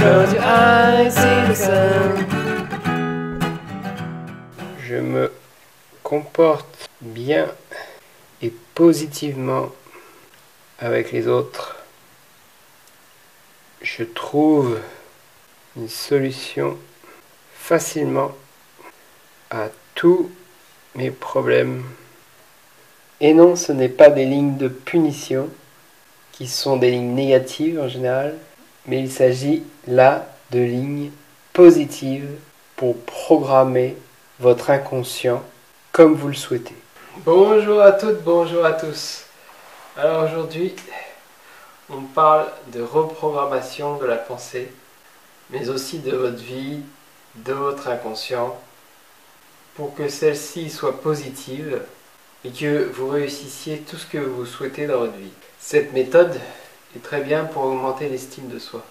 Close your eyes, see the sun. Je me comporte bien et positivement avec les autres. Je trouve une solution facilement à tous mes problèmes. Et non, ce n'est pas des lignes de punition qui sont des lignes négatives en général, mais il s'agit là de lignes positives pour programmer votre inconscient comme vous le souhaitez. Bonjour à toutes, bonjour à tous. Alors aujourd'hui, on parle de reprogrammation de la pensée, mais aussi de votre vie, de votre inconscient, pour que celle-ci soit positive et que vous réussissiez tout ce que vous souhaitez dans votre vie. Cette méthode est très bien pour augmenter l'estime de soi.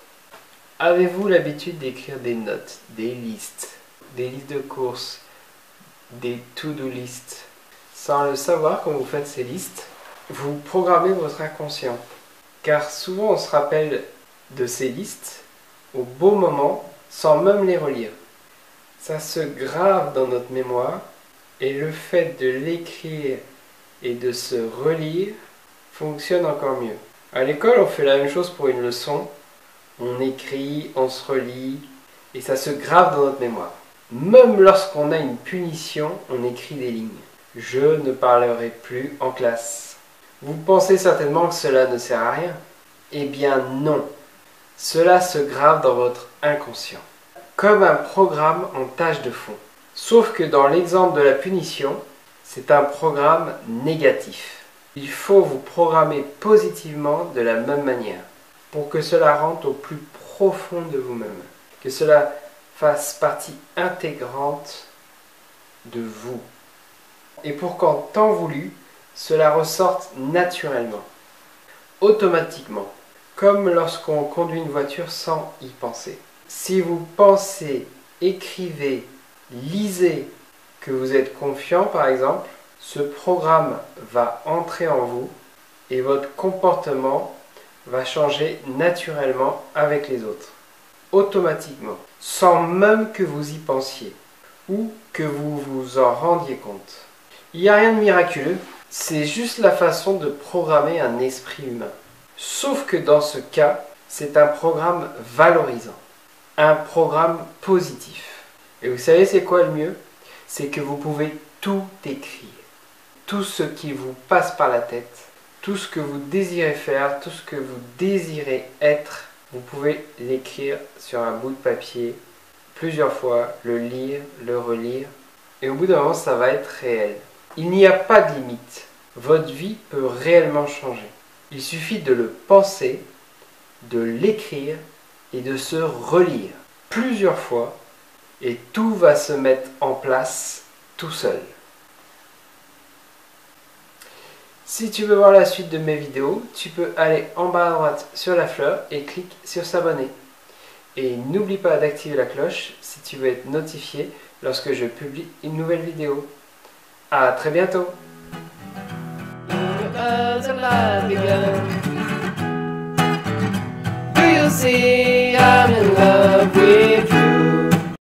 Avez-vous l'habitude d'écrire des notes, des listes de courses, des to-do lists? Sans le savoir, quand vous faites ces listes, vous programmez votre inconscient. Car souvent on se rappelle de ces listes au bon moment sans même les relire. Ça se grave dans notre mémoire et le fait de l'écrire et de se relire fonctionne encore mieux. À l'école, on fait la même chose pour une leçon. On écrit, on se relit et ça se grave dans notre mémoire. Même lorsqu'on a une punition, on écrit des lignes. Je ne parlerai plus en classe. Vous pensez certainement que cela ne sert à rien. Eh bien non. Cela se grave dans votre inconscient. Comme un programme en tâche de fond. Sauf que dans l'exemple de la punition, c'est un programme négatif. Il faut vous programmer positivement de la même manière pour que cela rentre au plus profond de vous-même, que cela fasse partie intégrante de vous. Et pour qu'en temps voulu, cela ressorte naturellement, automatiquement, comme lorsqu'on conduit une voiture sans y penser. Si vous pensez, écrivez, lisez que vous êtes confiant par exemple, ce programme va entrer en vous et votre comportement va changer naturellement avec les autres, automatiquement, sans même que vous y pensiez ou que vous vous en rendiez compte. Il n'y a rien de miraculeux, c'est juste la façon de programmer un esprit humain. Sauf que dans ce cas, c'est un programme valorisant, un programme positif. Et vous savez c'est quoi le mieux? C'est que vous pouvez tout écrire. Tout ce qui vous passe par la tête, tout ce que vous désirez faire, tout ce que vous désirez être, vous pouvez l'écrire sur un bout de papier plusieurs fois, le lire, le relire, et au bout d'un moment, ça va être réel. Il n'y a pas de limite. Votre vie peut réellement changer. Il suffit de le penser, de l'écrire et de se relire plusieurs fois, et tout va se mettre en place tout seul. Si tu veux voir la suite de mes vidéos, tu peux aller en bas à droite sur la fleur et clique sur s'abonner. Et n'oublie pas d'activer la cloche si tu veux être notifié lorsque je publie une nouvelle vidéo. À très bientôt! Do you see